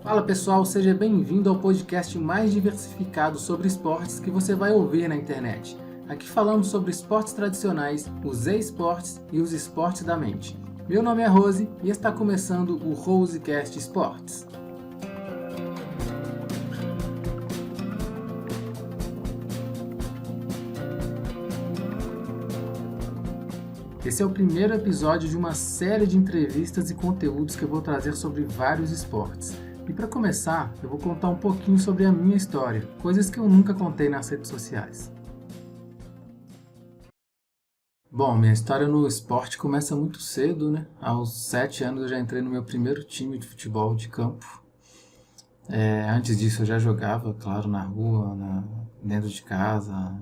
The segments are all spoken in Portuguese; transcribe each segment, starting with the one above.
Fala pessoal, seja bem-vindo ao podcast mais diversificado sobre esportes que você vai ouvir na internet. Aqui falamos sobre esportes tradicionais, os e-esportes e os esportes da mente. Meu nome é Rose e está começando o Rosecast Esportes. Esse é o primeiro episódio de uma série de entrevistas e conteúdos que eu vou trazer sobre vários esportes. E para começar, eu vou contar um pouquinho sobre a minha história, coisas que eu nunca contei nas redes sociais. Bom, minha história no esporte começa muito cedo, né? Aos 7 anos eu já entrei no meu primeiro time de futebol de campo. Antes disso eu já jogava, claro, na rua, dentro de casa,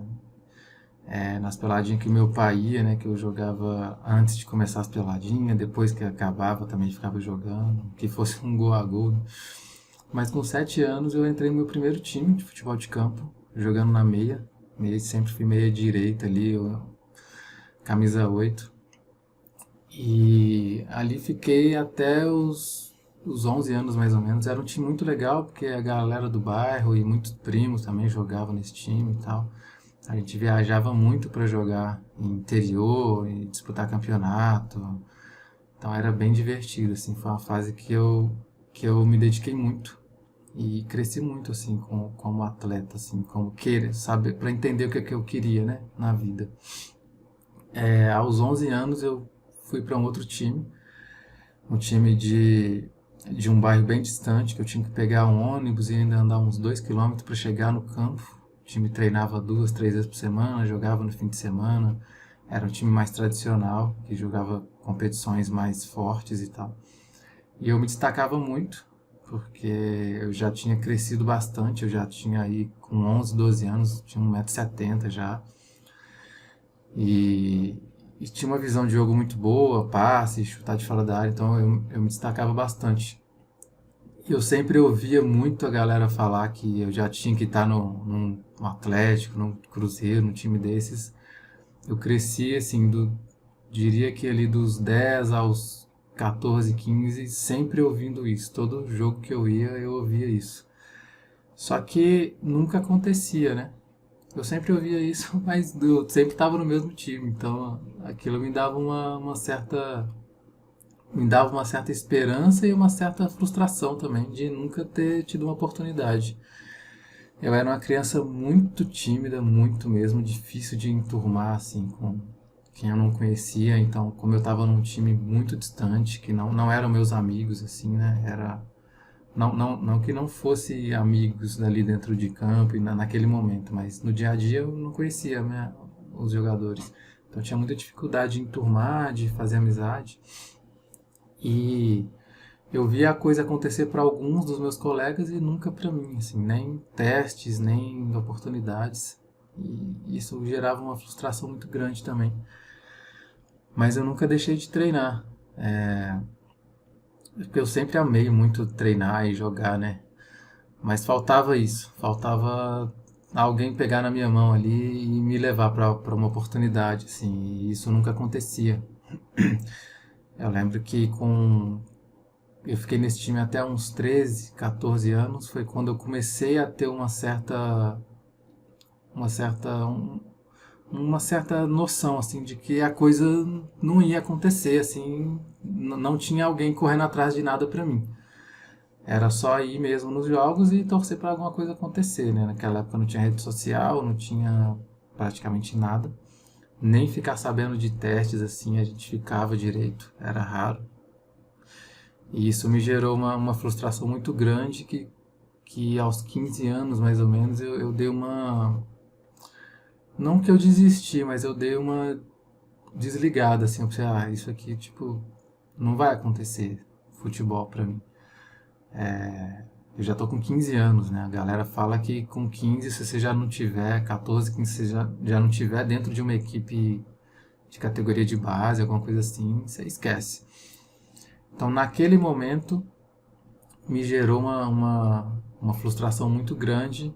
nas peladinhas que meu pai ia, né? Que eu jogava antes de começar as peladinhas, depois que acabava também ficava jogando, que fosse um gol a gol, né? Mas com 7 anos eu entrei no meu primeiro time de futebol de campo, jogando na meia. Sempre fui meia direita ali, camisa 8. E ali fiquei até os 11 anos mais ou menos. Era um time muito legal, porque a galera do bairro e muitos primos também jogavam nesse time e tal. A gente viajava muito para jogar em interior e disputar campeonato. Então era bem divertido, assim, foi uma fase que eu me dediquei muito e cresci muito, assim, como atleta, assim, como querer, saber, para entender o que eu queria, né, na vida. Aos 11 anos eu fui para um outro time, um time de um bairro bem distante, que eu tinha que pegar um ônibus e ainda andar uns 2 quilômetros para chegar no campo. O time treinava 2, 3 vezes por semana, jogava no fim de semana. Era um time mais tradicional, que jogava competições mais fortes e tal. E eu me destacava muito, porque eu já tinha crescido bastante, eu já tinha aí com 11, 12 anos, tinha 1,70 m já. E tinha uma visão de jogo muito boa, passe, chutar de fora da área, então eu me destacava bastante. Eu sempre ouvia muito a galera falar que eu já tinha que estar num Atlético, num Cruzeiro, num time desses. Eu cresci, assim, diria que ali dos 10 aos 14, 15, sempre ouvindo isso. Todo jogo que eu ia, eu ouvia isso. Só que nunca acontecia, né? Eu sempre ouvia isso, mas eu sempre estava no mesmo time. Então aquilo me dava uma certa esperança e uma certa frustração também de nunca ter tido uma oportunidade. Eu era uma criança muito tímida, muito mesmo, difícil de enturmar assim com quem eu não conhecia. Então, como eu estava num time muito distante, que não eram meus amigos assim, né? Não que não fosse amigos ali dentro de campo e naquele momento, mas no dia a dia eu não conhecia, né, os jogadores. Então tinha muita dificuldade de enturmar, de fazer amizade. E eu via a coisa acontecer para alguns dos meus colegas e nunca para mim, assim, nem testes, nem oportunidades. E isso gerava uma frustração muito grande também. Mas eu nunca deixei de treinar. Porque eu sempre amei muito treinar e jogar, né? Mas faltava isso, faltava alguém pegar na minha mão ali e me levar para uma oportunidade, assim, e isso nunca acontecia. Eu lembro que eu fiquei nesse time até uns 13, 14 anos, foi quando eu comecei a ter uma certa, uma certa noção, assim, de que a coisa não ia acontecer, assim, não tinha alguém correndo atrás de nada para mim. Era só ir mesmo nos jogos e torcer para alguma coisa acontecer, né? Naquela época não tinha rede social, não tinha praticamente nada. Nem ficar sabendo de testes assim, a gente ficava direito, era raro. E isso me gerou uma frustração muito grande que aos 15 anos, mais ou menos, eu dei uma... Não que eu desisti, mas eu dei uma desligada, assim. Eu pensei, isso aqui, tipo, não vai acontecer futebol pra mim. Eu já tô com 15 anos, né? A galera fala que com 15, se você já não tiver, 14, 15, se você já não tiver dentro de uma equipe de categoria de base, alguma coisa assim, você esquece. Então, naquele momento, me gerou uma frustração muito grande.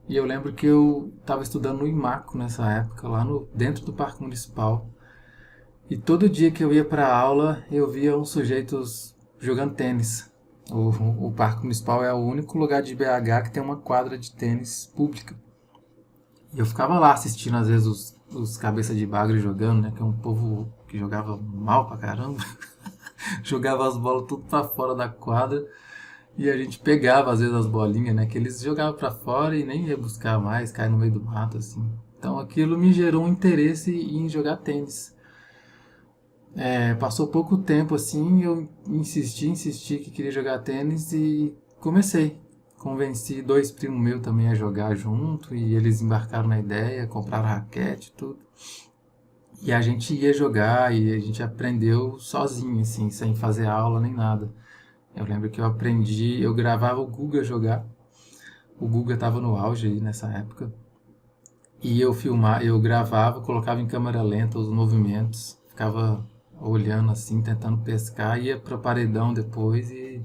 E eu lembro que eu estava estudando no IMACO nessa época, lá dentro do Parque Municipal. E todo dia que eu ia para a aula, eu via uns sujeitos jogando tênis. O Parque Municipal é o único lugar de BH que tem uma quadra de tênis pública. E eu ficava lá assistindo, às vezes, os cabeça de bagre jogando, né? Que é um povo que jogava mal pra caramba. Jogava as bolas tudo pra fora da quadra. E a gente pegava, às vezes, as bolinhas, né? Que eles jogavam pra fora e nem ia buscar mais, cair no meio do mato, assim. Então aquilo me gerou um interesse em jogar tênis. Passou pouco tempo assim, eu insisti que queria jogar tênis e comecei. Convenci dois primos meus também a jogar junto e eles embarcaram na ideia, compraram raquete e tudo. E a gente ia jogar e a gente aprendeu sozinho, assim, sem fazer aula nem nada. Eu lembro que eu aprendi, eu gravava o Guga jogar. O Guga estava no auge aí nessa época. E eu gravava, colocava em câmera lenta os movimentos, ficava olhando assim, tentando pescar, ia para paredão depois e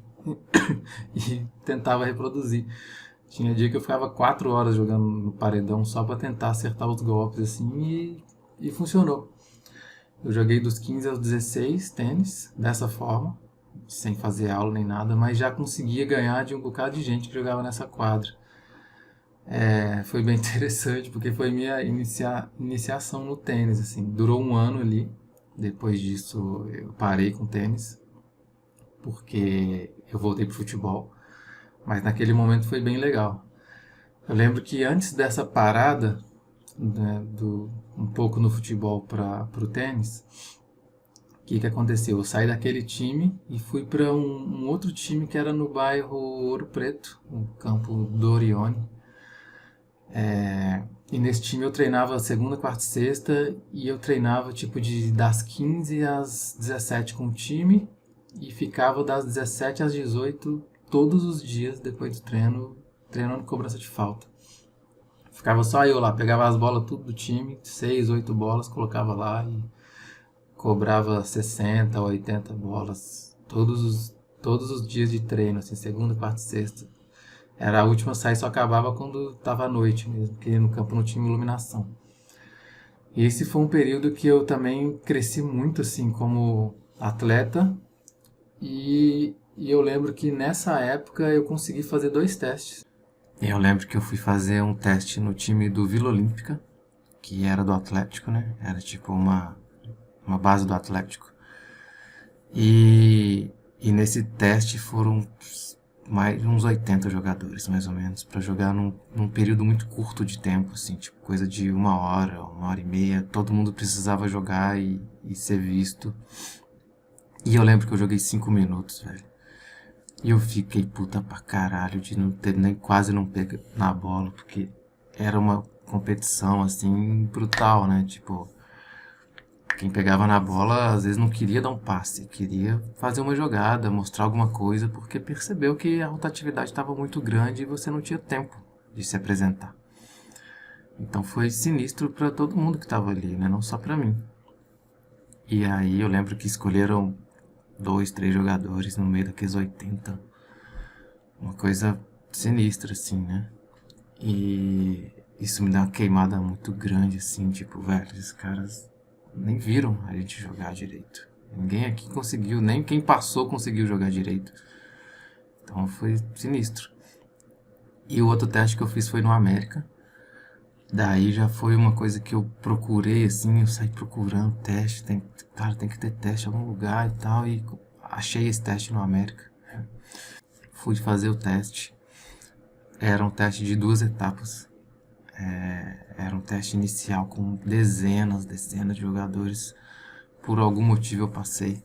tentava reproduzir. Tinha dia que eu ficava 4 horas jogando no paredão só para tentar acertar os golpes assim e funcionou. Eu joguei dos 15 aos 16 tênis dessa forma, sem fazer aula nem nada, mas já conseguia ganhar de um bocado de gente que jogava nessa quadra. Foi bem interessante, porque foi minha iniciação no tênis, assim. Durou um ano ali. Depois disso, eu parei com tênis, porque eu voltei pro futebol. Mas naquele momento foi bem legal. Eu lembro que antes dessa parada, né, um pouco no futebol para o tênis, o que aconteceu? Eu saí daquele time e fui para um outro time que era no bairro Ouro Preto, no campo do Orione. E nesse time eu treinava segunda, quarta e sexta e eu treinava tipo das 15 às 17 com o time e ficava das 17 às 18 todos os dias depois do treino, treinando cobrança de falta. Ficava só eu lá, pegava as bolas tudo do time, 6, 8 bolas, colocava lá e cobrava 60, 80 bolas todos os dias de treino, assim, segunda, quarta e sexta. Era a última a sair, só acabava quando estava à noite mesmo, porque no campo não tinha iluminação. E esse foi um período que eu também cresci muito assim como atleta e eu lembro que nessa época eu consegui fazer 2 testes. Eu lembro que eu fui fazer um teste no time do Vila Olímpica, que era do Atlético, né? Era tipo uma base do Atlético. E nesse teste foram mais uns 80 jogadores, mais ou menos, para jogar num período muito curto de tempo, assim, tipo, coisa de 1 hora, 1 hora e meia. Todo mundo precisava jogar e ser visto. E eu lembro que eu joguei 5 minutos, velho. E eu fiquei puta pra caralho de não ter nem quase não pegar na bola, porque era uma competição, assim, brutal, né? Tipo, quem pegava na bola às vezes não queria dar um passe, queria fazer uma jogada, mostrar alguma coisa, porque percebeu que a rotatividade estava muito grande e você não tinha tempo de se apresentar. Então foi sinistro para todo mundo que estava ali, né? Não só para mim. E aí eu lembro que escolheram 2, 3 jogadores no meio daqueles 80. Uma coisa sinistra, assim, né? E isso me dá uma queimada muito grande, assim, tipo, velho, esses caras nem viram a gente jogar direito. Ninguém aqui conseguiu, nem quem passou conseguiu jogar direito. Então foi sinistro. E o outro teste que eu fiz foi no América. Daí já foi uma coisa que eu procurei, assim, eu saí procurando teste. Cara, tem que ter teste em algum lugar e tal. E achei esse teste no América. Fui fazer o teste. Era um teste de 2 etapas. Era um teste inicial com dezenas de jogadores. Por algum motivo eu passei.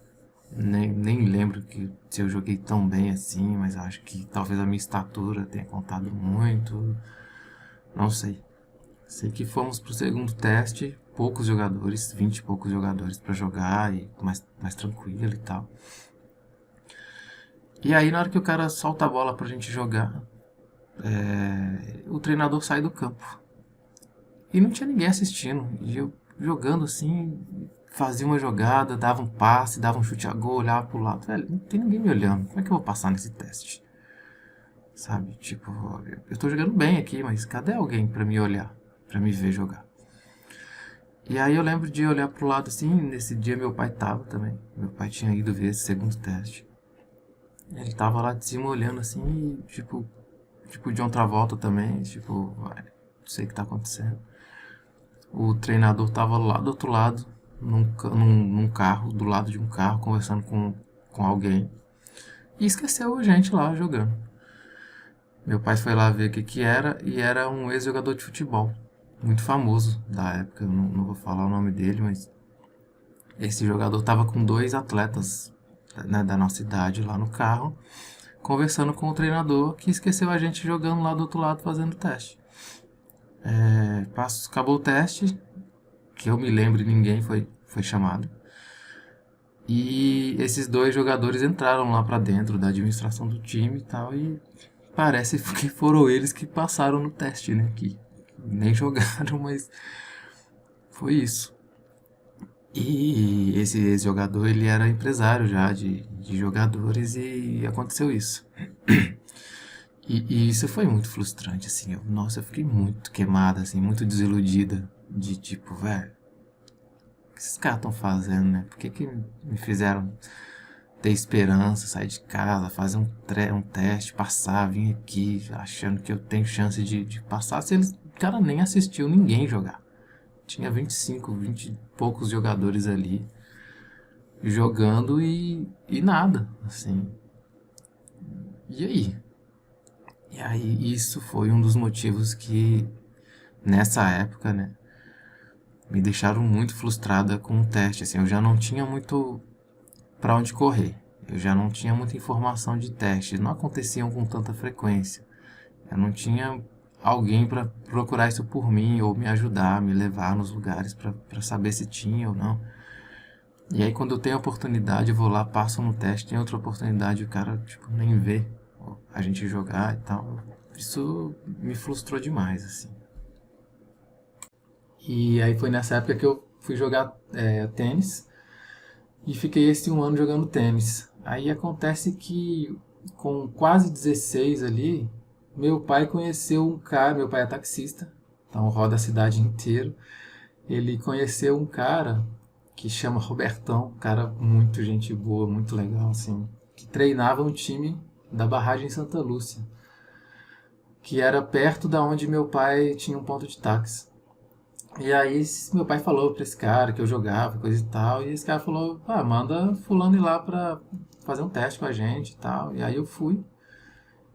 Nem lembro se eu joguei tão bem assim, mas acho que talvez a minha estatura tenha contado muito. Não sei. Sei que fomos pro segundo teste, poucos jogadores, 20 e poucos jogadores para jogar e mais tranquilo e tal. E aí na hora que o cara solta a bola pra gente jogar, o treinador sai do campo. E não tinha ninguém assistindo. E eu jogando assim, fazia uma jogada, dava um passe, dava um chute a gol, olhava pro lado. Velho, não tem ninguém me olhando. Como é que eu vou passar nesse teste? Sabe? Tipo, eu tô jogando bem aqui, mas cadê alguém pra me olhar? Pra me ver jogar? E aí eu lembro de olhar pro lado assim, nesse dia meu pai tava também. Meu pai tinha ido ver esse segundo teste. Ele tava lá de cima olhando assim, e, tipo John Travolta também, tipo, "Vai, não sei o que tá acontecendo." O treinador tava lá do outro lado, num carro, do lado de um carro, conversando com alguém. E esqueceu a gente lá jogando. Meu pai foi lá ver o que que era, e era um ex-jogador de futebol, muito famoso da época. Eu não vou falar o nome dele, mas esse jogador tava com dois atletas, né, da nossa idade lá no carro, conversando com o treinador que esqueceu a gente jogando lá do outro lado fazendo teste. Acabou o teste, que eu me lembro ninguém foi chamado. E esses dois jogadores entraram lá pra dentro da administração do time e tal, e parece que foram eles que passaram no teste, né? Que nem jogaram, mas foi isso. E esse jogador, ele era empresário já de jogadores, e aconteceu isso. E isso foi muito frustrante, assim. Nossa, eu fiquei muito queimada, assim, muito desiludida. De tipo, velho, o que esses caras estão fazendo, né? Por que me fizeram ter esperança, sair de casa, fazer um teste, passar, vir aqui achando que eu tenho chance de passar? Se eles, cara, nem assistiu ninguém jogar. Tinha 25, 20 e poucos jogadores ali jogando, e nada, assim. E aí? E aí isso foi um dos motivos que, nessa época, né, me deixaram muito frustrada com o teste. Assim, eu já não tinha muito para onde correr. Eu já não tinha muita informação de testes, não aconteciam com tanta frequência. Eu não tinha alguém para procurar isso por mim, ou me ajudar, me levar nos lugares para saber se tinha ou não. E aí, quando eu tenho a oportunidade, eu vou lá, passo no teste, tem outra oportunidade, o cara, tipo, nem vê a gente jogar e tal. Isso me frustrou demais, assim. E aí foi nessa época que eu fui jogar tênis, e fiquei esse um ano jogando tênis. Aí acontece que, com quase 16 ali, meu pai conheceu um cara. Meu pai é taxista, então roda a cidade inteira. Ele conheceu um cara que chama Robertão, um cara muito gente boa, muito legal, assim, que treinava um time da barragem Santa Lúcia, que era perto da onde meu pai tinha um ponto de táxi. E aí meu pai falou pra esse cara que eu jogava, coisa e tal, e esse cara falou, manda fulano ir lá pra fazer um teste com a gente e tal. E aí eu fui,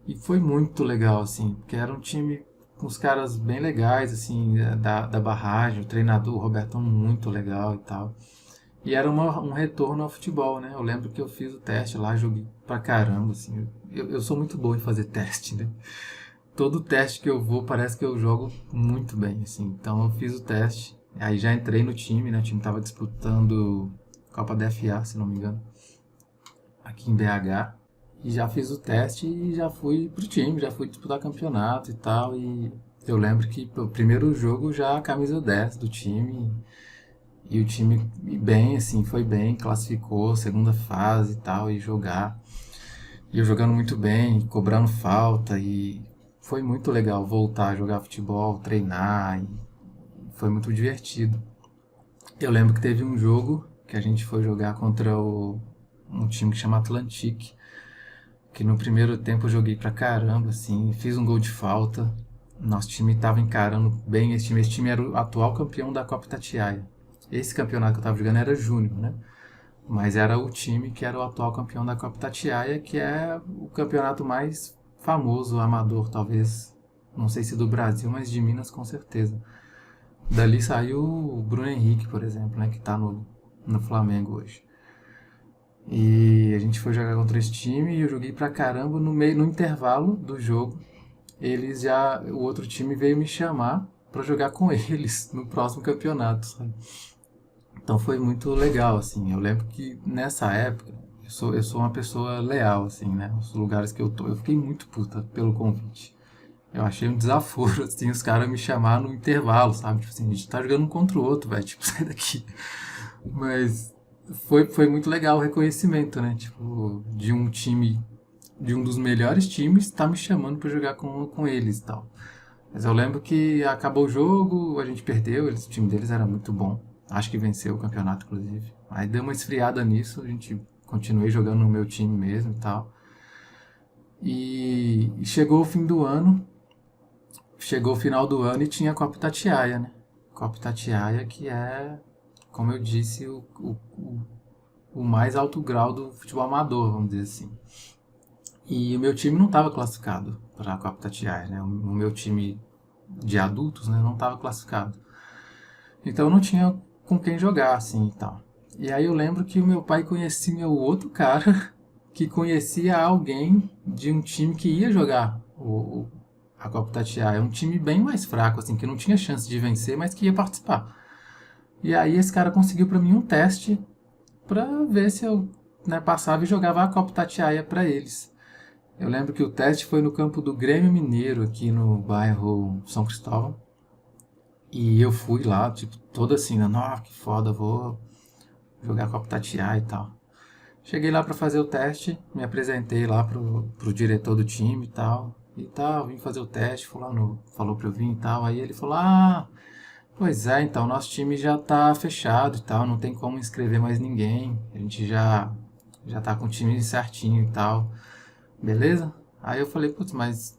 e foi muito legal, assim, porque era um time com os caras bem legais, assim, da barragem, o treinador, o Robertão, muito legal e tal. E era um retorno ao futebol, né? Eu lembro que eu fiz o teste lá, joguei pra caramba, assim. Eu sou muito bom em fazer teste, né? Todo teste que eu vou parece que eu jogo muito bem, assim. Então eu fiz o teste, aí já entrei no time, né? O time tava disputando Copa da FA, se não me engano, aqui em BH. E já fiz o teste e já fui pro time, já fui disputar campeonato e tal. E eu lembro que o primeiro jogo já a camisa 10 do time. E o time bem, assim, foi bem, classificou, segunda fase e tal, e jogar. E eu jogando muito bem, cobrando falta, e foi muito legal voltar a jogar futebol, treinar, e foi muito divertido. Eu lembro que teve um jogo que a gente foi jogar contra um time que chama Atlantique, que no primeiro tempo eu joguei pra caramba, assim, fiz um gol de falta. Nosso time estava encarando bem esse time. Esse time era o atual campeão da Copa Itatiaia. Esse campeonato que eu estava jogando era júnior, né? Mas era o time que era o atual campeão da Copa Itatiaia, que é o campeonato mais famoso, amador, talvez, não sei se do Brasil, mas de Minas com certeza. Dali saiu o Bruno Henrique, por exemplo, né, que está no Flamengo hoje. E a gente foi jogar contra esse time, e eu joguei pra caramba. No intervalo do jogo, o outro time veio me chamar para jogar com eles no próximo campeonato, sabe? Então foi muito legal, assim. Eu lembro que nessa época eu sou uma pessoa leal, assim, né? Os lugares que eu tô, eu fiquei muito puta pelo convite. Eu achei um desaforo, assim, os caras me chamar no intervalo, sabe? Tipo assim, a gente tá jogando um contra o outro, velho. Tipo, sai daqui. Mas foi muito legal o reconhecimento, né? Tipo, de um time, de um dos melhores times, tá me chamando pra jogar com eles e tal. Mas eu lembro que acabou o jogo, a gente perdeu, o time deles era muito bom. Acho que venceu o campeonato, inclusive. Aí deu uma esfriada nisso, a gente continuei jogando no meu time mesmo e tal. E chegou o fim do ano, chegou o final do ano e tinha a Copa Itatiaia, né? Copa Itatiaia que é, como eu disse, o mais alto grau do futebol amador, vamos dizer assim. E o meu time não estava classificado para a Copa Itatiaia, né? O meu time de adultos, né, não estava classificado. Então não tinha com quem jogar, assim, e tal. E aí eu lembro que o meu pai conhecia o outro cara que conhecia alguém de um time que ia jogar a Copa Itatiaia. É um time bem mais fraco, assim, que não tinha chance de vencer, mas que ia participar. E aí esse cara conseguiu para mim um teste para ver se eu, né, passava e jogava a Copa Itatiaia para eles. Eu lembro que o teste foi no campo do Grêmio Mineiro, aqui no bairro São Cristóvão. E eu fui lá, tipo, todo assim, né? Nossa, que foda, vou jogar Copa Itatiaia e tal. Cheguei lá para fazer o teste, me apresentei lá pro diretor do time e tal. E tal, vim fazer o teste, fulano falou pra eu vir e tal. Aí ele falou, ah, pois é, então, nosso time já tá fechado e tal, não tem como inscrever mais ninguém. A gente já tá com o time certinho e tal. Beleza? Aí eu falei, putz, mas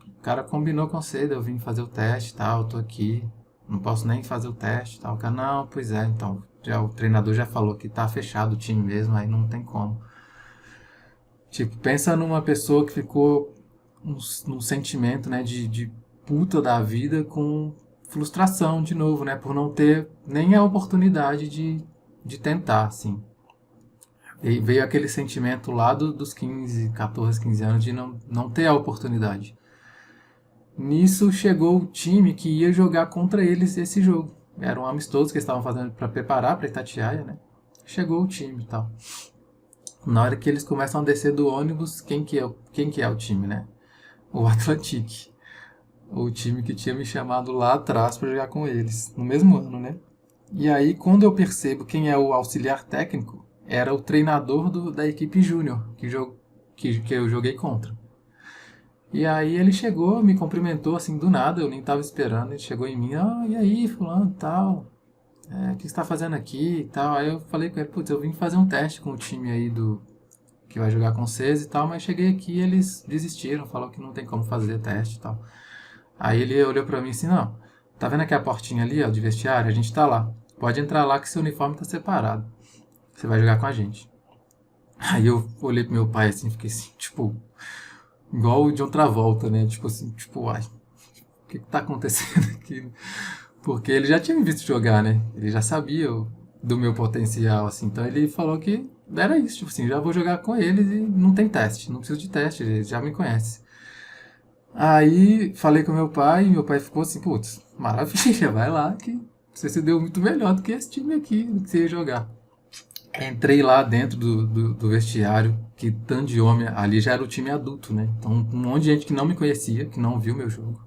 o cara combinou com você, eu vim fazer o teste e tal, eu tô aqui, não posso nem fazer o teste e tal. O cara, não, pois é, então, o treinador já falou que tá fechado o time mesmo, aí não tem como. Tipo, pensa numa pessoa que ficou num sentimento, né, de puta da vida com frustração de novo, né, por não ter nem a oportunidade de tentar, assim. E veio aquele sentimento lá dos 15, 14, 15 anos de não ter a oportunidade. Nisso chegou o time que ia jogar contra eles esse jogo. Era um amistoso que eles estavam fazendo para preparar para Itatiaia, né? Chegou o time e tal. Na hora que eles começam a descer do ônibus, quem que é o time, né? O Atlantique. O time que tinha me chamado lá atrás para jogar com eles, no mesmo ano, né? E aí, quando eu percebo quem é o auxiliar técnico, era o treinador da equipe júnior que eu joguei contra. E aí ele chegou, me cumprimentou assim do nada, eu nem tava esperando. Ele chegou em mim, e aí, fulano, tal, o que você tá fazendo aqui e tal. Aí eu falei com ele, putz, eu vim fazer um teste com o time aí que vai jogar com vocês e tal, mas cheguei aqui e eles desistiram, falou que não tem como fazer teste e tal. Aí ele olhou pra mim assim, não, tá vendo aqui a portinha ali, ó, de vestiário? A gente tá lá. Pode entrar lá que seu uniforme tá separado. Você vai jogar com a gente. Aí eu olhei pro meu pai assim, fiquei assim, tipo, igual o John Travolta, né? Tipo assim, tipo, uai, o que tá acontecendo aqui? Porque ele já tinha me visto jogar, né? Ele já sabia do meu potencial, assim. Então ele falou que era isso, tipo assim, já vou jogar com eles e não tem teste, não preciso de teste, ele já me conhece. Aí falei com e meu pai ficou assim, putz, maravilha, vai lá que você se deu muito melhor do que esse time aqui, do que você ia jogar. Entrei lá dentro do vestiário, que tanto de homem, ali já era o time adulto, né? Então um monte de gente que não me conhecia, que não viu meu jogo.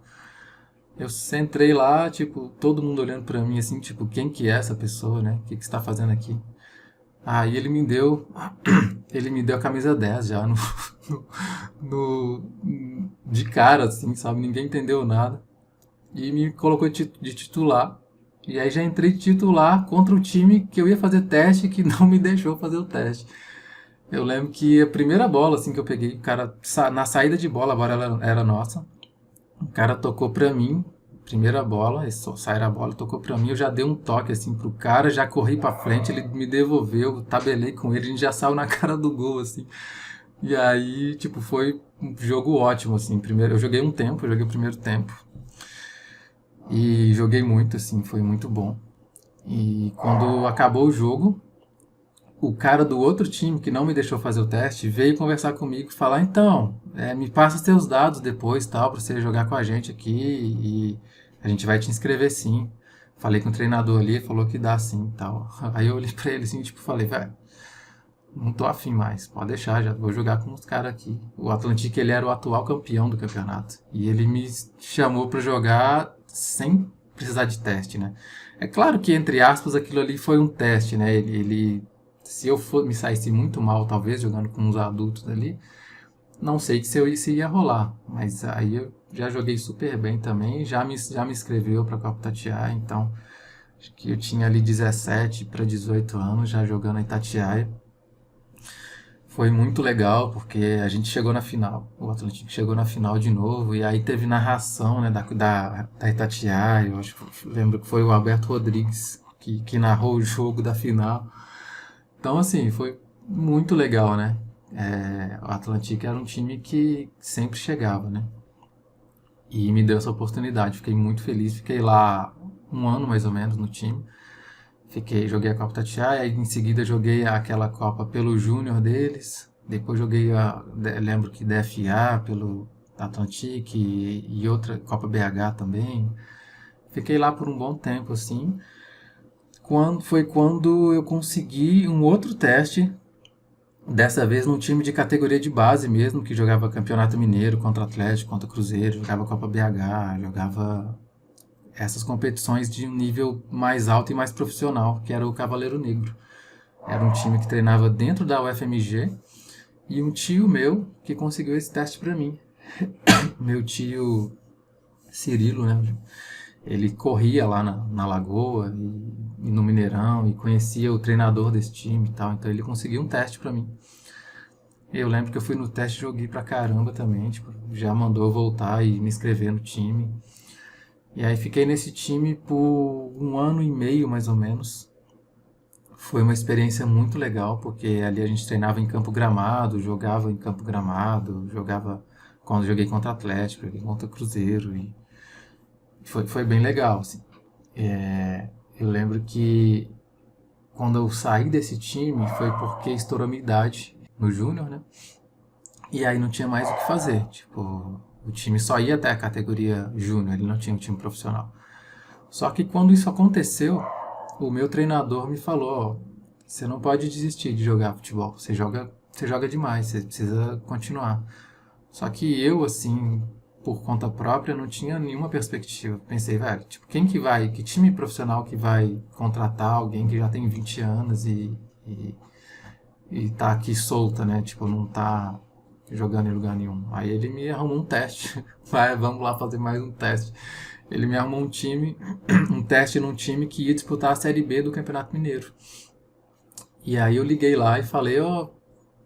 Eu entrei lá, tipo, todo mundo olhando pra mim assim, tipo, quem que é essa pessoa, né? O que você tá fazendo aqui? Aí ele me deu a camisa 10 já de cara, assim, sabe? Ninguém entendeu nada. E me colocou de titular. E aí já entrei de titular contra o time que eu ia fazer teste que não me deixou fazer o teste. Eu lembro que a primeira bola assim que eu peguei, o cara na saída de bola, agora ela era nossa. O cara tocou pra mim, primeira bola, saiu a bola, tocou pra mim, eu já dei um toque assim pro cara, já corri pra frente, ele me devolveu, tabelei com ele, a gente já saiu na cara do gol assim. E aí, tipo, foi um jogo ótimo assim. Primeiro, eu joguei um tempo, eu joguei o primeiro tempo. E joguei muito assim, foi muito bom. E quando acabou o jogo, o cara do outro time que não me deixou fazer o teste veio conversar comigo e falar, então, me passa seus dados depois, tal, pra você jogar com a gente aqui e a gente vai te inscrever sim. Falei com o treinador ali, falou que dá sim, tal. Aí eu olhei pra ele assim, tipo, falei, velho, não tô afim mais, pode deixar, já vou jogar com os caras aqui. O Atlético, ele era o atual campeão do campeonato. E ele me chamou pra jogar sem precisar de teste, né? É claro que, entre aspas, aquilo ali foi um teste, né? Se eu me saísse muito mal, talvez, jogando com os adultos ali, não sei se ia rolar. Mas aí eu já joguei super bem também, já me inscreveu pra Copa Itatiaia, então acho que eu tinha ali 17 para 18 anos já jogando em Itatiaia. Foi muito legal porque a gente chegou na final. O Atlético chegou na final de novo e aí teve narração, né, da Itatiaia. Eu acho, lembro que foi o Alberto Rodrigues que narrou o jogo da final. Então, assim, foi muito legal, né? O Atlético era um time que sempre chegava, né? E me deu essa oportunidade. Fiquei muito feliz. Fiquei lá um ano mais ou menos no time. Joguei a Copa Tatiaia, aí em seguida joguei aquela Copa pelo Júnior deles. Depois joguei lembro que DFA pelo Atlantique e outra Copa BH também. Fiquei lá por um bom tempo assim. Foi quando eu consegui um outro teste, dessa vez num time de categoria de base mesmo, que jogava Campeonato Mineiro contra Atlético, contra Cruzeiro, jogava Copa BH, jogava essas competições de um nível mais alto e mais profissional, que era o Cavaleiro Negro. Era um time que treinava dentro da UFMG e um tio meu que conseguiu esse teste para mim. Meu tio Cirilo, né? Ele corria lá na Lagoa e no Mineirão e conhecia o treinador desse time e tal, então ele conseguiu um teste para mim. Eu lembro que eu fui no teste e joguei pra caramba também, tipo, já mandou eu voltar e me inscrever no time. E aí fiquei nesse time por um ano e meio, mais ou menos. Foi uma experiência muito legal, porque ali a gente treinava em campo gramado, jogava em campo gramado, jogava quando joguei contra Atlético, joguei contra Cruzeiro e foi bem legal, assim. Eu lembro que quando eu saí desse time foi porque estourou a minha idade no Júnior, né? E aí não tinha mais o que fazer, tipo, o time só ia até a categoria Júnior, ele não tinha um time profissional. Só que quando isso aconteceu, o meu treinador me falou, ó, você não pode desistir de jogar futebol, você joga demais, você precisa continuar. Só que eu, assim, por conta própria, não tinha nenhuma perspectiva. Pensei, velho, tipo, que time profissional que vai contratar alguém que já tem 20 anos e tá aqui solta, né? Tipo, não tá jogando em lugar nenhum. Aí ele me arrumou um teste. Vai, vamos lá fazer mais um teste. Ele me arrumou um time, um teste num time que ia disputar a Série B do Campeonato Mineiro. E aí eu liguei lá e falei, ó, oh,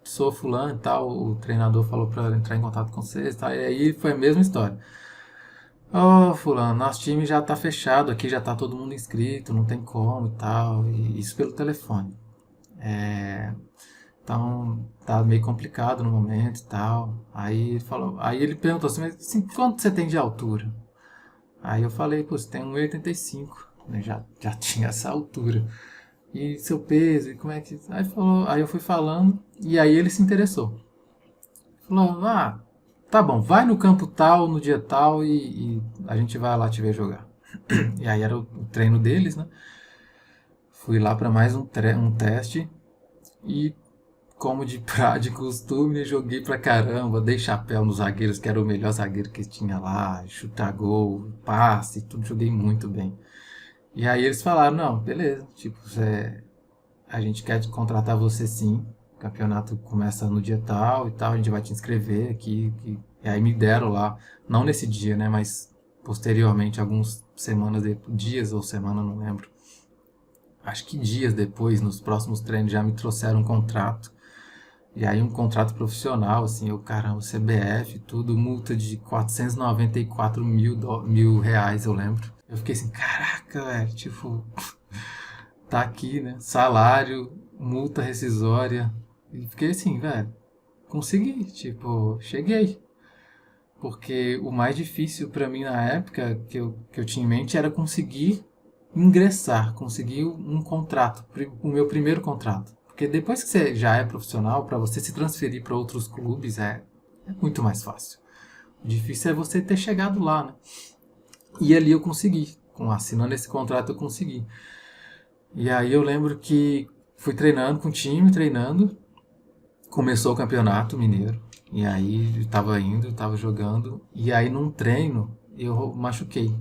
sou fulano e tal, o treinador falou pra entrar em contato com vocês e tal. E aí foi a mesma história. Ó, oh, fulano, nosso time já tá fechado aqui, já tá todo mundo inscrito, não tem como e tal. E isso pelo telefone. Então tá meio complicado no momento e tal. Aí ele perguntou assim, mas assim, quanto você tem de altura? Aí eu falei, pô, você tem 1,85, né? Já tinha essa altura. E seu peso, e como é que. Aí eu fui falando, e aí ele se interessou. Falou, ah, tá bom, vai no campo tal, no dia tal, e a gente vai lá te ver jogar. E aí era o treino deles, né? Fui lá para mais um teste, e como de costume, joguei pra caramba, dei chapéu nos zagueiros, que era o melhor zagueiro que tinha lá, chutar gol, passe, tudo, joguei muito bem. E aí eles falaram, não, beleza, tipo, a gente quer contratar você sim, o campeonato começa no dia tal e tal, a gente vai te inscrever aqui. E aí me deram lá, não nesse dia, né, mas posteriormente, algumas semanas, dias ou semana, não lembro. Acho que dias depois, nos próximos treinos, já me trouxeram um contrato. E aí um contrato profissional, assim, eu, caramba, CBF, tudo, multa de 494 mil reais, eu lembro. Eu fiquei assim, caraca, velho, tipo, tá aqui, né? Salário, multa rescisória. E fiquei assim, velho, consegui, tipo, cheguei. Porque o mais difícil pra mim na época que eu tinha em mente era conseguir ingressar, conseguir um contrato, o meu primeiro contrato. Porque depois que você já é profissional, para você se transferir para outros clubes é muito mais fácil. O difícil é você ter chegado lá, né? E ali eu consegui. Assinando esse contrato eu consegui. E aí eu lembro que fui treinando com o time, treinando. Começou o campeonato mineiro. E aí eu tava indo, tava jogando. E aí num treino eu machuquei.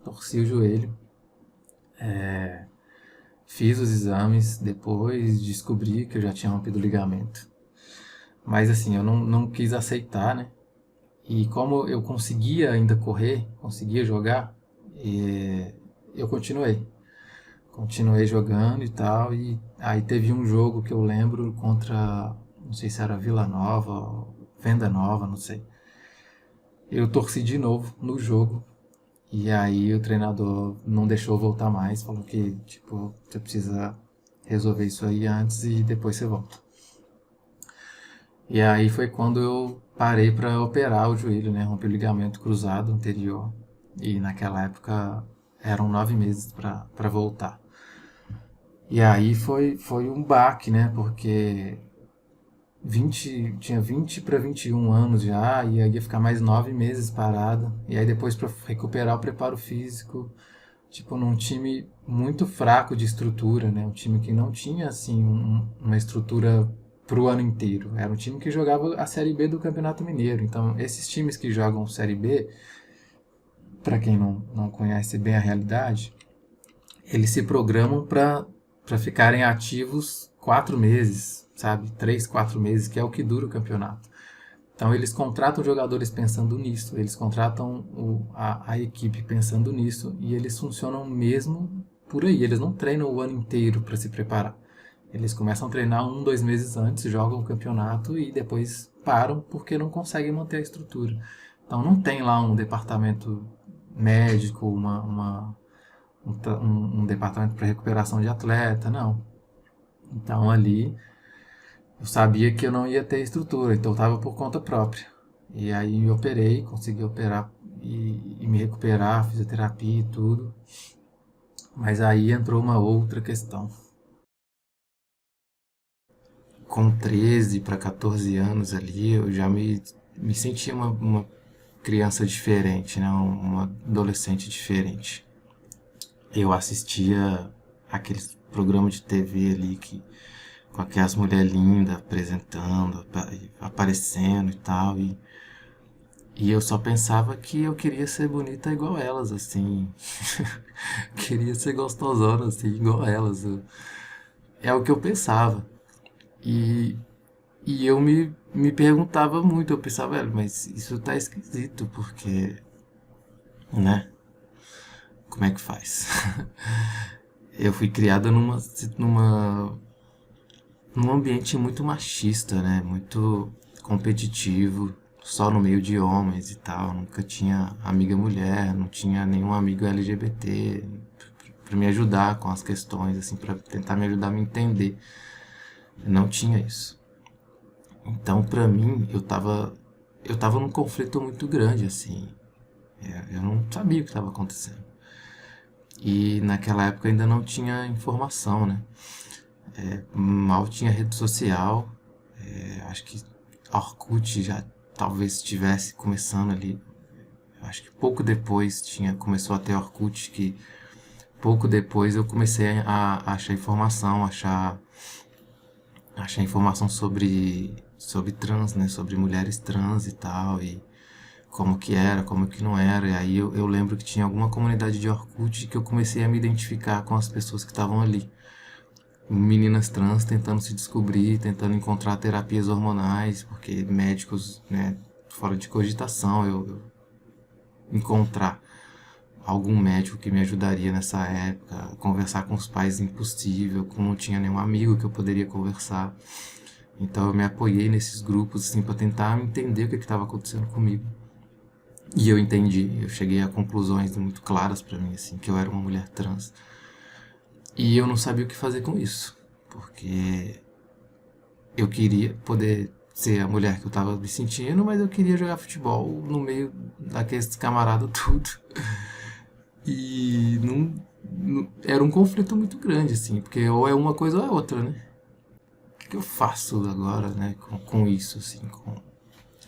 Torci o joelho. Fiz os exames depois, descobri que eu já tinha rompido o ligamento. Mas assim, eu não quis aceitar, né? E como eu conseguia ainda correr, conseguia jogar, eu continuei. Continuei jogando e tal. E aí teve um jogo que eu lembro contra não sei se era Vila Nova, ou Venda Nova, não sei. Eu torci de novo no jogo. E aí o treinador não deixou voltar mais, falou que, tipo, você precisa resolver isso aí antes e depois você volta. E aí foi quando eu parei para operar o joelho, né? Rompi o ligamento cruzado anterior. E naquela época eram 9 meses para voltar. E aí foi um baque, né? Porque tinha 20 para 21 anos já, e aí ia ficar mais 9 meses parado. E aí depois para recuperar o preparo físico, tipo, num time muito fraco de estrutura, né? Um time que não tinha, assim, uma estrutura pro ano inteiro. Era um time que jogava a Série B do Campeonato Mineiro. Então, esses times que jogam Série B, para quem não conhece bem a realidade, eles se programam para ficarem ativos 4 meses, sabe? 3, 4 meses, que é o que dura o campeonato. Então eles contratam jogadores pensando nisso, eles contratam a equipe pensando nisso e eles funcionam mesmo por aí. Eles não treinam o ano inteiro para se preparar. Eles começam a treinar 1, 2 meses antes, jogam o campeonato e depois param porque não conseguem manter a estrutura. Então não tem lá um departamento médico, um departamento para recuperação de atleta, não. Então ali eu sabia que eu não ia ter estrutura, então eu estava por conta própria. E aí eu operei, consegui operar e me recuperar, fisioterapia e tudo. Mas aí entrou uma outra questão. Com 13 para 14 anos ali, eu já me sentia uma criança diferente, né? Uma adolescente diferente. Eu assistia aqueles programas de TV ali com aquelas mulheres lindas apresentando, aparecendo e tal. E eu só pensava que eu queria ser bonita igual elas, assim. Queria ser gostosona, assim, igual elas. É o que eu pensava. E, e eu me perguntava muito, eu pensava, velho, mas isso tá esquisito, porque, né? Como é que faz? Eu fui criada num ambiente muito machista, né? Muito competitivo, só no meio de homens e tal. Nunca tinha amiga mulher, não tinha nenhum amigo LGBT para me ajudar com as questões, assim, para tentar me ajudar a me entender. Não tinha isso. Então, para mim, eu tava num conflito muito grande, assim. Eu não sabia o que estava acontecendo. E naquela época ainda não tinha informação, né? Mal tinha rede social. Acho que a Orkut já talvez estivesse começando ali. Acho que pouco depois começou a ter Orkut, que pouco depois eu comecei a achar informação, achar informação sobre trans, né? Sobre mulheres trans e tal, e como que era, como que não era. E aí eu lembro que tinha alguma comunidade de Orkut que eu comecei a me identificar com as pessoas que estavam ali. Meninas trans tentando se descobrir, tentando encontrar terapias hormonais, porque médicos, né, fora de cogitação, eu encontrar algum médico que me ajudaria nessa época, conversar com os pais impossível, não tinha nenhum amigo que eu poderia conversar. Então eu me apoiei nesses grupos assim para tentar entender o que estava acontecendo comigo. E eu entendi, eu cheguei a conclusões muito claras para mim assim, que eu era uma mulher trans. E eu não sabia o que fazer com isso, porque eu queria poder ser a mulher que eu tava me sentindo, mas eu queria jogar futebol no meio daqueles camaradas tudo. E era um conflito muito grande, assim, porque ou é uma coisa ou é outra, né? O que eu faço agora, né, com isso, assim,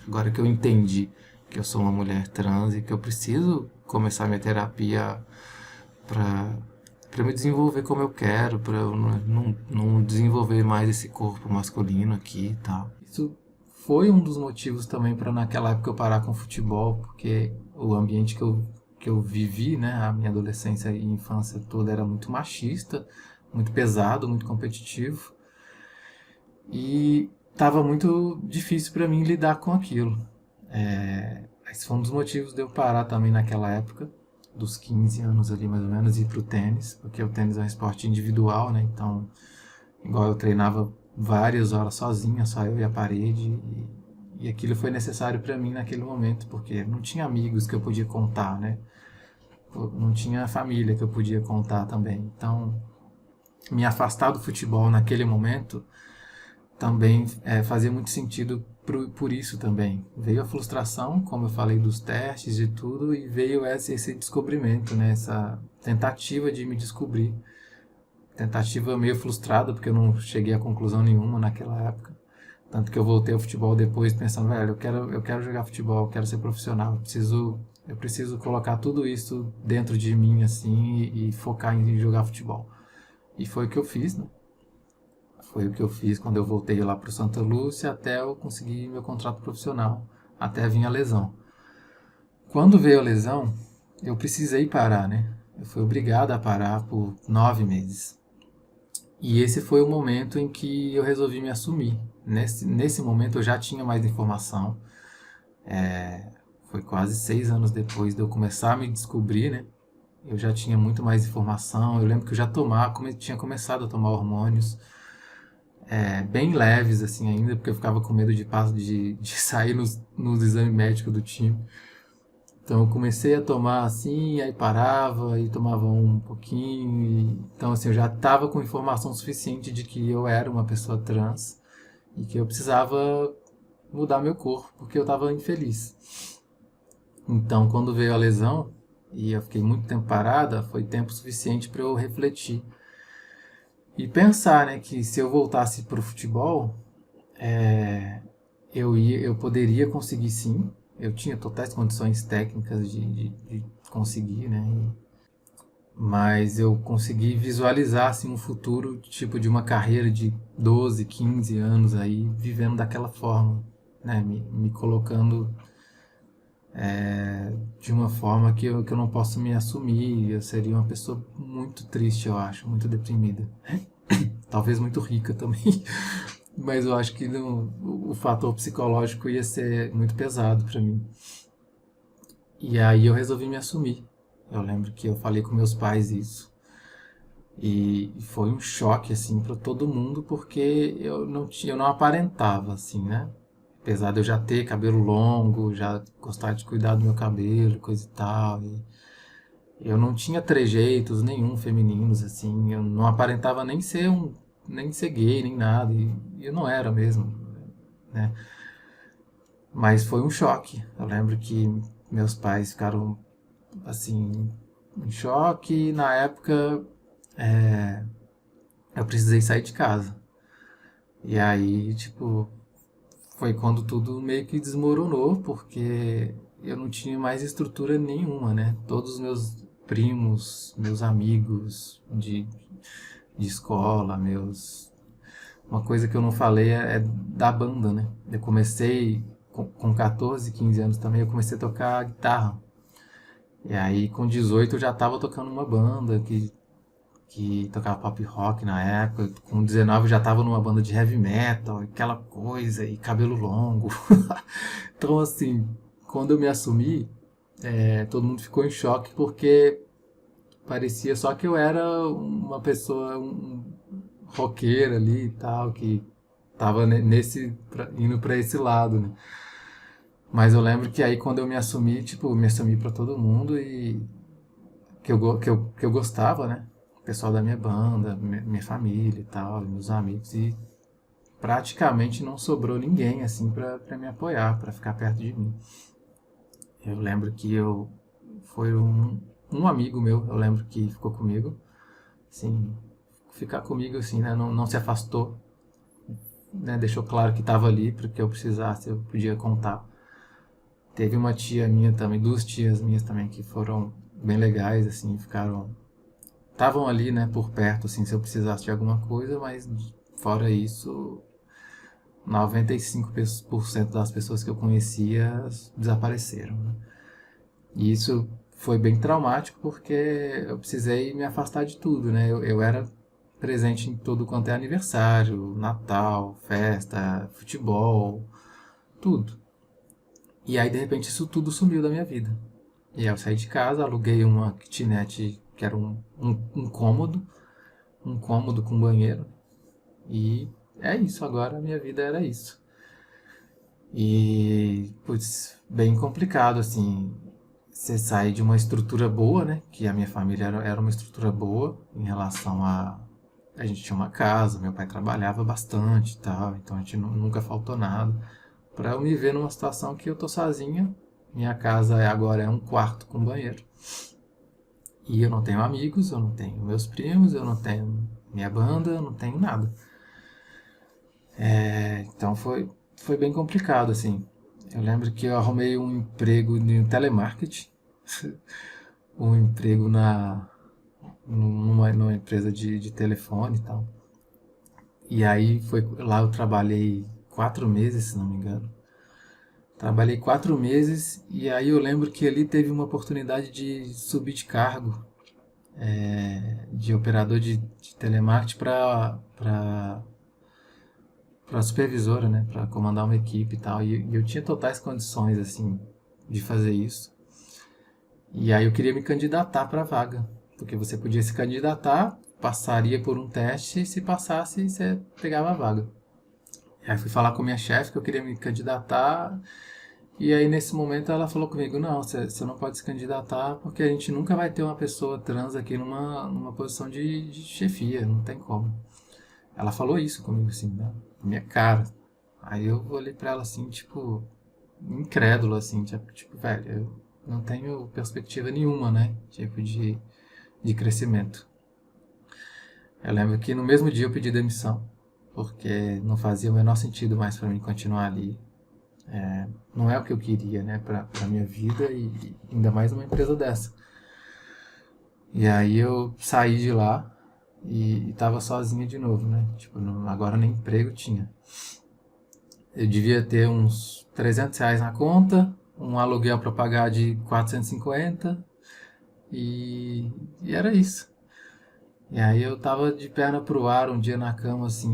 agora que eu entendi que eu sou uma mulher trans e que eu preciso começar minha terapia pra, pra me desenvolver como eu quero, pra eu não desenvolver mais esse corpo masculino aqui e tal. Isso foi um dos motivos também para naquela época eu parar com o futebol, porque o ambiente que eu vivi, né, a minha adolescência e infância toda era muito machista, muito pesado, muito competitivo. E estava muito difícil para mim lidar com aquilo. Esse foi um dos motivos de eu parar também naquela época, dos 15 anos ali mais ou menos, e ir pro tênis, porque o tênis é um esporte individual, né? Então, igual eu treinava várias horas sozinha, só eu e a parede, e aquilo foi necessário para mim naquele momento, porque não tinha amigos que eu podia contar, né? Não tinha família que eu podia contar também. Então, me afastar do futebol naquele momento também fazia muito sentido por isso também. Veio a frustração, como eu falei, dos testes e tudo, e veio esse descobrimento, né? Essa tentativa de me descobrir. Tentativa meio frustrada, porque eu não cheguei a conclusão nenhuma naquela época. Tanto que eu voltei ao futebol depois pensando, velho, eu quero jogar futebol, eu quero ser profissional, eu preciso colocar tudo isso dentro de mim, assim, e focar em jogar futebol. E foi o que eu fiz, né? Foi o que eu fiz quando eu voltei lá para o Santa Lúcia até eu conseguir meu contrato profissional, até vir a lesão. Quando veio a lesão, eu precisei parar, né? Eu fui obrigado a parar por 9 meses. E esse foi o momento em que eu resolvi me assumir. Nesse momento eu já tinha mais informação. Foi quase 6 anos depois de eu começar a me descobrir, né? Eu já tinha muito mais informação. Eu lembro que eu já tinha começado a tomar hormônios, bem leves assim ainda, porque eu ficava com medo de sair nos exames médicos do time. Então eu comecei a tomar assim, aí parava, e tomava um pouquinho. Então assim, eu já estava com informação suficiente de que eu era uma pessoa trans e que eu precisava mudar meu corpo, porque eu estava infeliz. Então quando veio a lesão, e eu fiquei muito tempo parada, foi tempo suficiente para eu refletir. E pensar, né, que se eu voltasse para o futebol, eu poderia conseguir sim. Eu tinha totais condições técnicas de conseguir, né? Mas eu consegui visualizar assim, um futuro tipo de uma carreira de 12, 15 anos aí, vivendo daquela forma, né? Me colocando de uma forma que eu não posso me assumir. Eu seria uma pessoa muito triste, eu acho, muito deprimida. Talvez muito rica também. Mas eu acho que o fator psicológico ia ser muito pesado para mim. E aí eu resolvi me assumir. Eu lembro que eu falei com meus pais isso. E foi um choque, assim, para todo mundo, porque eu não aparentava, assim, né? Apesar de eu já ter cabelo longo, já gostar de cuidar do meu cabelo, coisa e tal. E eu não tinha trejeitos nenhum femininos, assim. Eu não aparentava nem ser gay, nem nada. E eu não era mesmo, né? Mas foi um choque. Eu lembro que meus pais ficaram, assim, em choque. E na época, eu precisei sair de casa. E aí, tipo, foi quando tudo meio que desmoronou, porque eu não tinha mais estrutura nenhuma, né? Todos os meus primos, meus amigos de escola, Uma coisa que eu não falei é da banda, né? Eu comecei com 14, 15 anos também, eu comecei a tocar guitarra. E aí, com 18, eu já estava tocando uma banda que tocava pop rock na época. Com 19 eu já estava numa banda de heavy metal, aquela coisa, e cabelo longo. Então, assim, quando eu me assumi, todo mundo ficou em choque porque parecia só que eu era uma pessoa, roqueira ali e tal, que tava indo pra esse lado, né? Mas eu lembro que aí quando eu me assumi, tipo, me assumi pra todo mundo e que eu gostava, né? O pessoal da minha banda, minha família e tal, meus amigos, e praticamente não sobrou ninguém assim pra me apoiar, pra ficar perto de mim. Eu lembro que foi um amigo meu, eu lembro que ficou comigo, assim, ficar comigo assim, né? Não se afastou, né? Deixou claro que estava ali para que eu precisasse, eu podia contar. Teve uma tia minha também, duas tias minhas também que foram bem legais, assim, estavam ali, né, por perto, assim, se eu precisasse de alguma coisa, mas fora isso, 95% das pessoas que eu conhecia desapareceram, né? E isso foi bem traumático porque eu precisei me afastar de tudo, né? Eu era presente em tudo quanto é aniversário, Natal, festa, futebol, tudo. E aí, de repente, isso tudo sumiu da minha vida. E aí eu saí de casa, aluguei uma kitnet que era um cômodo com banheiro. E é isso, agora a minha vida era isso. E, putz, bem complicado, assim, você sai de uma estrutura boa, né? Que a minha família era uma estrutura boa em relação a. A gente tinha uma casa, meu pai trabalhava bastante e tal, então a gente nunca faltou nada. Pra eu me ver numa situação que eu tô sozinha, minha casa agora é um quarto com banheiro. E eu não tenho amigos, eu não tenho meus primos, eu não tenho minha banda, eu não tenho nada. Então foi bem complicado, assim. Eu lembro que eu arrumei um emprego em telemarketing, um emprego numa empresa de telefone e tal. E aí foi lá eu trabalhei 4 meses, se não me engano. Trabalhei 4 meses e aí eu lembro que ali teve uma oportunidade de subir de cargo, de operador de telemarketing para supervisora, né, para comandar uma equipe e tal. E eu tinha totais condições assim de fazer isso. E aí eu queria me candidatar para a vaga, porque você podia se candidatar, passaria por um teste e se passasse você pegava a vaga. E aí fui falar com minha chefe que eu queria me candidatar. E aí nesse momento ela falou comigo, não, você não pode se candidatar porque a gente nunca vai ter uma pessoa trans aqui numa posição de chefia, não tem como. Ela falou isso comigo assim, na minha cara. Aí eu olhei pra ela assim, tipo, incrédulo assim, tipo, velho, eu não tenho perspectiva nenhuma, né? Tipo de crescimento. Eu lembro que no mesmo dia eu pedi demissão, porque não fazia o menor sentido mais pra mim continuar ali. Não é o que eu queria, né, pra minha vida e ainda mais numa empresa dessa. E aí eu saí de lá e tava sozinho de novo, né? Tipo, agora nem emprego tinha. Eu devia ter uns R$ 300 na conta, um aluguel para pagar de 450 e era isso. E aí eu tava de perna pro ar um dia na cama, assim,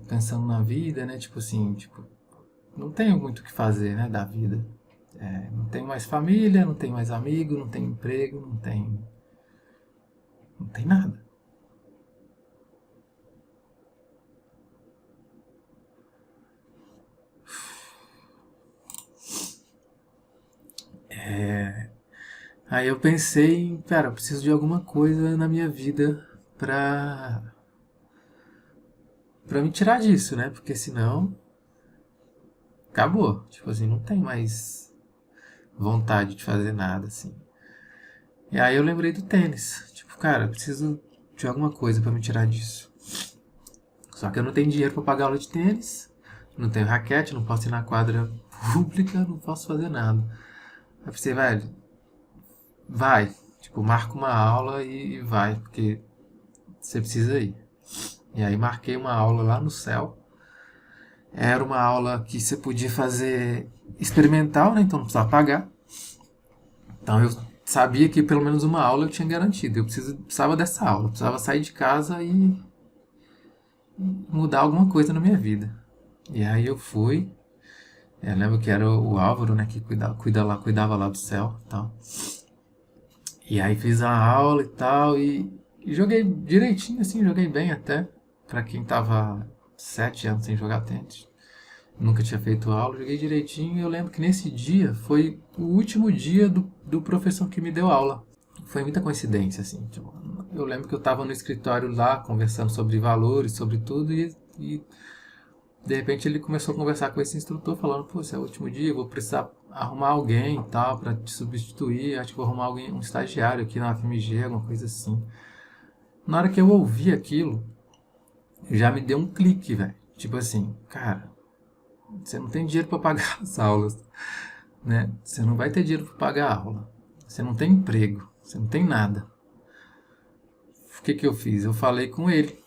pensando na vida, né? Tipo assim, tipo, não tenho muito o que fazer, né, da vida. Não tenho mais família, não tenho mais amigo, não tenho emprego, não tem nada. Aí eu pensei, cara, eu preciso de alguma coisa na minha vida pra me tirar disso, né? Porque senão acabou. Tipo assim, não tem mais vontade de fazer nada, assim. E aí eu lembrei do tênis. Tipo, cara, eu preciso de alguma coisa pra me tirar disso. Só que eu não tenho dinheiro pra pagar aula de tênis, não tenho raquete, não posso ir na quadra pública, não posso fazer nada. Aí eu pensei, velho, vai. Tipo, marca uma aula e vai, porque você precisa ir. E aí marquei uma aula lá no céu. Era uma aula que você podia fazer experimental, né? Então não precisava pagar. Então eu sabia que pelo menos uma aula eu tinha garantido. Eu precisava dessa aula. Eu precisava sair de casa e mudar alguma coisa na minha vida. E aí eu fui. Eu lembro que era o Álvaro, né? Que cuidava lá do céu e tal. E aí fiz a aula e tal. E joguei direitinho, assim. Joguei bem até. Pra quem tava 7 anos sem jogar tênis. Nunca tinha feito aula, joguei direitinho. E eu lembro que nesse dia foi o último dia do professor que me deu aula. Foi muita coincidência, assim. Tipo, eu lembro que eu estava no escritório lá, conversando sobre valores, sobre tudo, e de repente ele começou a conversar com esse instrutor, falando: pô, esse é o último dia, eu vou precisar arrumar alguém e tal, para te substituir. Acho que vou arrumar alguém, um estagiário aqui na FMG, alguma coisa assim. Na hora que eu ouvi aquilo, já me deu um clique, velho. Tipo assim, cara, você não tem dinheiro para pagar as aulas, né? Você não vai ter dinheiro para pagar a aula. Você não tem emprego, você não tem nada. O que que eu fiz? Eu falei com ele.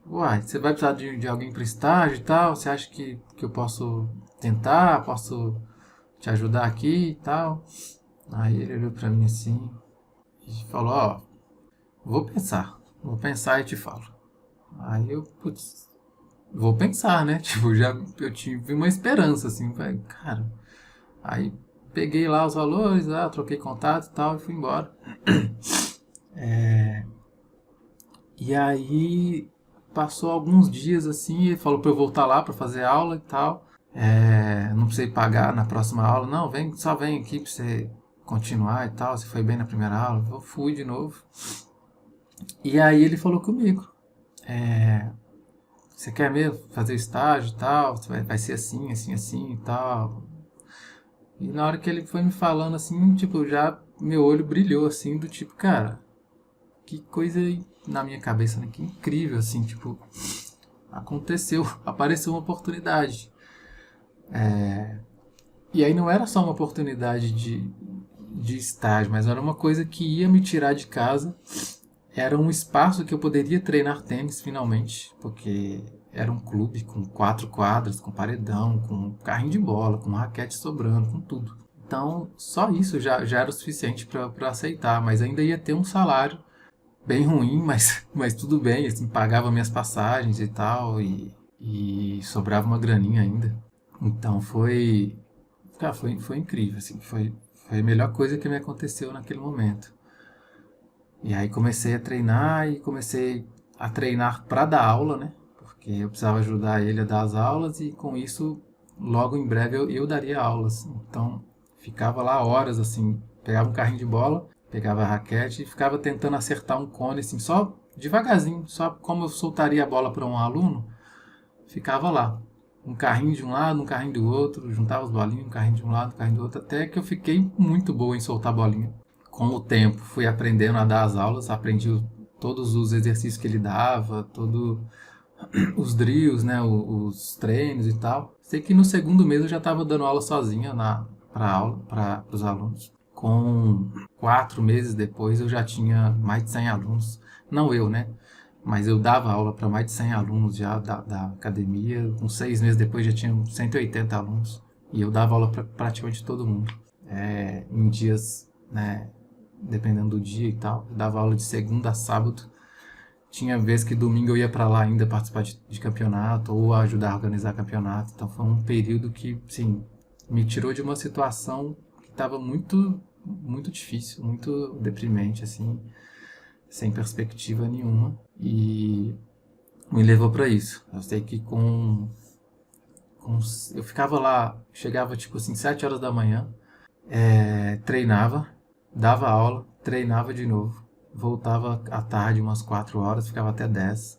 Uai, você vai precisar de alguém para estágio e tal? Você acha que eu posso tentar? Posso te ajudar aqui e tal? Aí ele olhou para mim assim e falou: ó, vou pensar e te falo. Aí eu, putz, vou pensar, né? Tipo, já eu tive uma esperança assim, velho, cara. Aí peguei lá os valores, troquei contato e tal e fui embora. E aí passou alguns dias assim, ele falou pra eu voltar lá pra fazer aula e tal. Não precisei pagar na próxima aula. Não, vem, só vem aqui pra você continuar e tal. Você foi bem na primeira aula. Eu fui de novo. E aí ele falou comigo. Você quer mesmo fazer estágio e tal? Vai ser assim, assim, assim e tal. E na hora que ele foi me falando assim, tipo, já meu olho brilhou assim, do tipo, cara, que coisa na minha cabeça, né? Que incrível, assim, tipo, aconteceu, apareceu uma oportunidade. E aí não era só uma oportunidade de estágio, mas era uma coisa que ia me tirar de casa. Era um espaço que eu poderia treinar tênis finalmente, porque era um clube com 4 quadras, com paredão, com carrinho de bola, com raquete sobrando, com tudo. Então, só isso já era o suficiente para aceitar, mas ainda ia ter um salário bem ruim, mas tudo bem, assim, pagava minhas passagens e tal, e sobrava uma graninha ainda. Então foi incrível, assim, foi a melhor coisa que me aconteceu naquele momento. E aí comecei a treinar e comecei a treinar para dar aula, né? Porque eu precisava ajudar ele a dar as aulas e com isso, logo em breve eu daria aulas. Então ficava lá horas assim, pegava um carrinho de bola, pegava a raquete e ficava tentando acertar um cone assim, só devagarzinho, só como eu soltaria a bola para um aluno, ficava lá. Um carrinho de um lado, um carrinho do outro, juntava as bolinhas, um carrinho de um lado, um carrinho do outro, até que eu fiquei muito boa em soltar bolinha. Com o tempo, fui aprendendo a dar as aulas, aprendi todos os exercícios que ele dava, todos os drills, né, os treinos e tal. Sei que no segundo mês eu já estava dando aula sozinha para os alunos. Com 4 meses depois eu já tinha mais de 100 alunos. Não eu, né? Mas eu dava aula para mais de 100 alunos já da academia. Com 6 meses depois já tinha 180 alunos. E eu dava aula para praticamente todo mundo. Em dias, né, dependendo do dia e tal. Eu dava aula de segunda a sábado. Tinha vezes que domingo eu ia para lá ainda participar de campeonato ou ajudar a organizar campeonato. Então foi um período que, sim, me tirou de uma situação que estava muito, muito difícil, muito deprimente, assim, sem perspectiva nenhuma. E me levou para isso. Eu sei que eu ficava lá, chegava tipo assim, 7 horas da manhã, treinava, dava aula, treinava de novo. Voltava à tarde umas 4 horas, ficava até 10.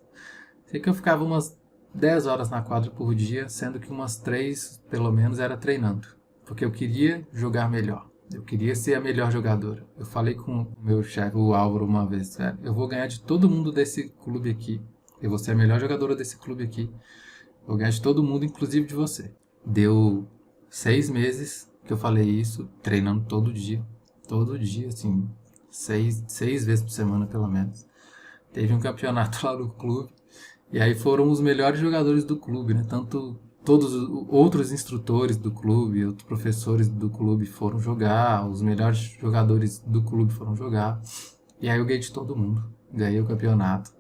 Sei que eu ficava umas 10 horas na quadra por dia, sendo que umas 3, pelo menos, era treinando. Porque eu queria jogar melhor. Eu queria ser a melhor jogadora. Eu falei com o meu chefe, o Álvaro, uma vez, eu vou ganhar de todo mundo desse clube aqui. Eu vou ser a melhor jogadora desse clube aqui. Eu vou ganhar de todo mundo, inclusive de você. Deu 6 meses que eu falei isso, treinando todo dia. Todo dia, assim, seis vezes por semana, pelo menos. Teve um campeonato lá no clube. E aí foram os melhores jogadores do clube, né? Tanto todos os outros instrutores do clube, outros professores do clube foram jogar, os melhores jogadores do clube foram jogar. E aí eu ganhei de todo mundo. Ganhei o campeonato.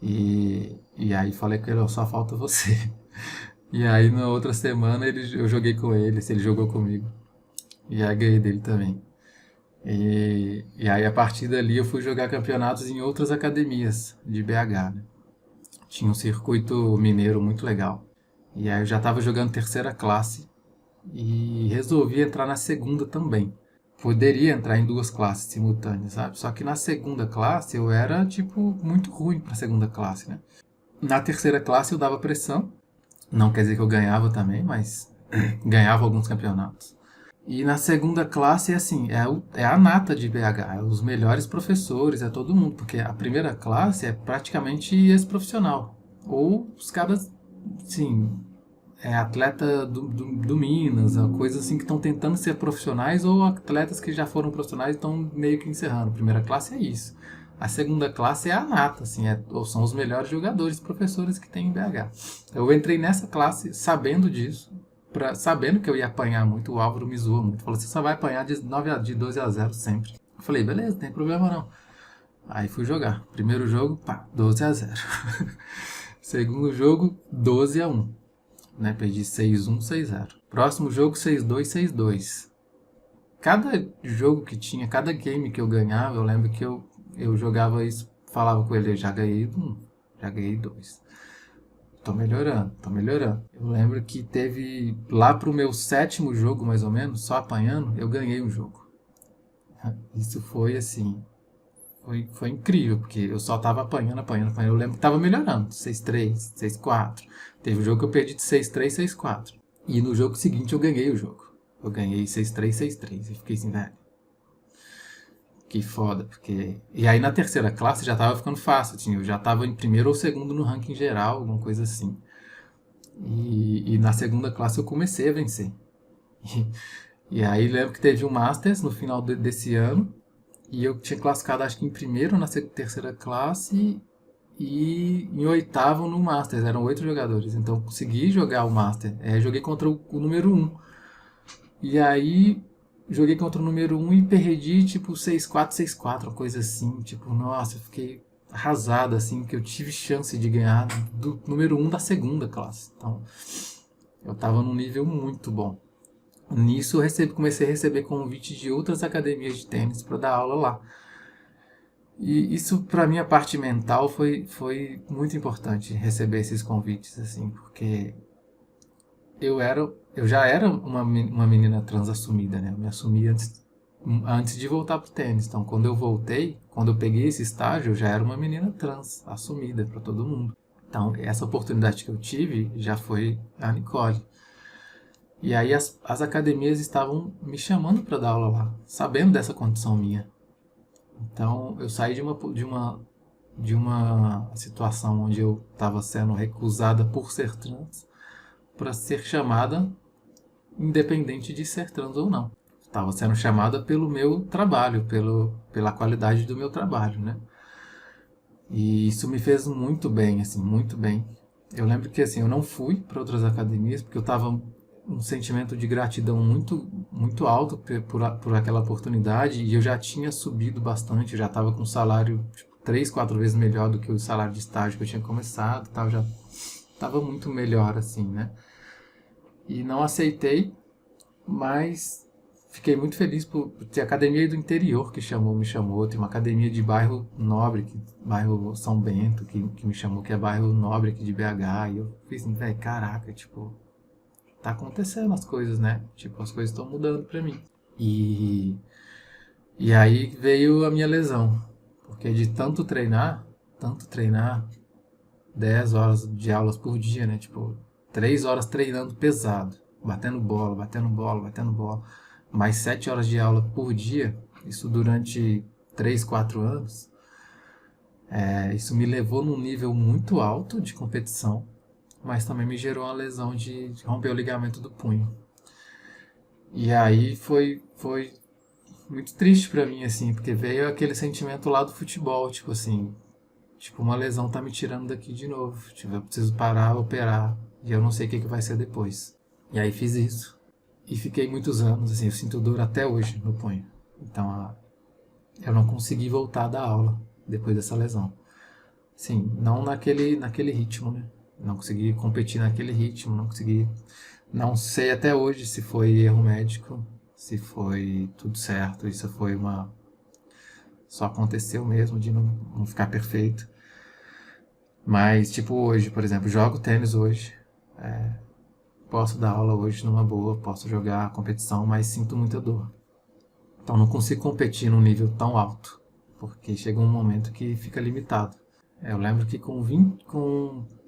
E aí falei com ele, ó, só falta você. E aí na outra semana eu joguei com ele, ele jogou comigo. E aí ganhei dele também. E aí a partir dali eu fui jogar campeonatos em outras academias de BH, né? Tinha um circuito mineiro muito legal. E aí eu já estava jogando terceira classe e resolvi entrar na segunda também. Poderia entrar em duas classes simultâneas, sabe? Só que na segunda classe eu era, tipo, muito ruim para segunda classe, né? Na terceira classe eu dava pressão. Não quer dizer que eu ganhava também, mas ganhava alguns campeonatos. E na segunda classe, assim, é a nata de BH, é os melhores professores, é todo mundo, porque a primeira classe é praticamente ex-profissional. Ou os caras, sim, atleta do Minas, coisas assim que estão tentando ser profissionais, ou atletas que já foram profissionais e estão meio que encerrando. A primeira classe é isso. A segunda classe é a nata, assim, são os melhores jogadores, professores que tem em BH. Eu entrei nessa classe sabendo disso, sabendo que eu ia apanhar muito. O Álvaro me zoou muito. Falou, você só vai apanhar de 12-0 sempre. Eu falei, beleza, não tem problema não. Aí fui jogar. Primeiro jogo, pá, 12-0. Segundo jogo, 12-1. Né? Perdi 6-1, 6-0. Próximo jogo, 6-2, 6-2. Cada jogo que tinha, cada game que eu ganhava, eu lembro que eu jogava isso, falava com ele, já ganhei um, Já ganhei 2. Tô melhorando. Eu lembro que teve, lá pro meu 7º jogo, mais ou menos, só apanhando, eu ganhei um jogo. Isso foi, assim, foi incrível, porque eu só tava apanhando. Eu lembro que tava melhorando, 6-3, 6-4. Teve um jogo que eu perdi de 6-3, 6-4. E no jogo seguinte eu ganhei o jogo. Eu ganhei 6-3, 6-3. E fiquei assim, velho, que foda, porque... E aí na terceira classe já tava ficando fácil, assim, eu já tava em primeiro ou segundo no ranking geral, alguma coisa assim. E na segunda classe eu comecei a vencer. E aí lembro que teve um Masters no final desse ano, e eu tinha classificado acho que em primeiro na terceira classe e em oitavo no Masters, eram 8 jogadores, então eu consegui jogar o Master. Joguei contra o número 1. E aí joguei contra o número 1 e perdi tipo 6-4, 6-4, uma coisa assim, tipo, nossa, eu fiquei arrasado, assim, que eu tive chance de ganhar do número 1 da segunda classe. Então, eu tava num nível muito bom. Nisso, comecei a receber convite de outras academias de tênis para dar aula lá. E isso, para minha parte mental, foi muito importante receber esses convites, assim, porque eu já era uma menina trans assumida, né? Eu me assumi antes de voltar pro tênis. Então, quando eu peguei esse estágio, eu já era uma menina trans assumida para todo mundo. Então, essa oportunidade que eu tive já foi a Nicole. E aí as academias estavam me chamando para dar aula lá, sabendo dessa condição minha. Então, eu saí de uma situação onde eu estava sendo recusada por ser trans para ser chamada independente de ser trans ou não. Estava sendo chamada pelo meu trabalho, pela qualidade do meu trabalho, né? E isso me fez muito bem, assim, muito bem. Eu lembro que, assim, eu não fui para outras academias porque eu estava um sentimento de gratidão muito, muito alto por aquela oportunidade, e eu já tinha subido bastante, eu já estava com um salário tipo, 3, 4 vezes melhor do que o salário de estágio que eu tinha começado, tal, já estava muito melhor, assim, né? E não aceitei, mas fiquei muito feliz por ter academia do interior que me chamou, tem uma academia de bairro nobre, bairro São Bento, que me chamou, que é bairro nobre aqui de BH, e eu fiz assim, velho, caraca, tipo, tá acontecendo as coisas, né? Tipo, as coisas estão mudando pra mim. E aí veio a minha lesão, porque de tanto treinar, 10 horas de aulas por dia, né? Tipo, 3 horas treinando pesado, batendo bola, mais 7 horas de aula por dia, isso durante 3, 4 anos, isso me levou num nível muito alto de competição, mas também me gerou uma lesão de romper o ligamento do punho. E aí foi muito triste pra mim, assim, porque veio aquele sentimento lá do futebol, tipo assim, tipo, uma lesão tá me tirando daqui de novo, tipo, eu preciso parar, operar, e eu não sei o que vai ser depois. E aí fiz isso. E fiquei muitos anos, assim, eu sinto dor até hoje no punho. Então, eu não consegui voltar da aula depois dessa lesão. Sim, não naquele ritmo, né? Não consegui competir naquele ritmo, não sei até hoje se foi erro médico, se foi tudo certo, isso foi só aconteceu mesmo de não ficar perfeito. Mas, tipo, hoje, por exemplo, jogo tênis hoje, posso dar aula hoje numa boa, posso jogar a competição, mas sinto muita dor. Então não consigo competir num nível tão alto, porque chega um momento que fica limitado. Eu lembro que com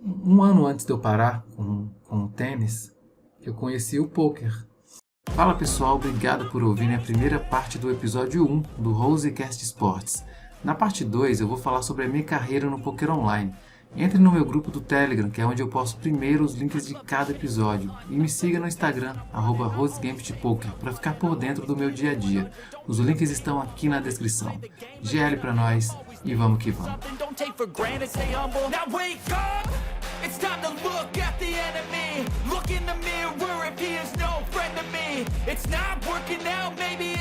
um ano antes de eu parar com o tênis, eu conheci o poker. Fala pessoal, obrigado por ouvirem a primeira parte do episódio 1 do Rosecast Sports. Na parte 2 eu vou falar sobre a minha carreira no poker online. Entre no meu grupo do Telegram, que é onde eu posto primeiro os links de cada episódio. E me siga no Instagram, @RoseGameDePoker, para ficar por dentro do meu dia a dia. Os links estão aqui na descrição. GL pra nós e vamos que vamos. It's time to look at the enemy. Look in the mirror if he is no friend to me. It's not working out, maybe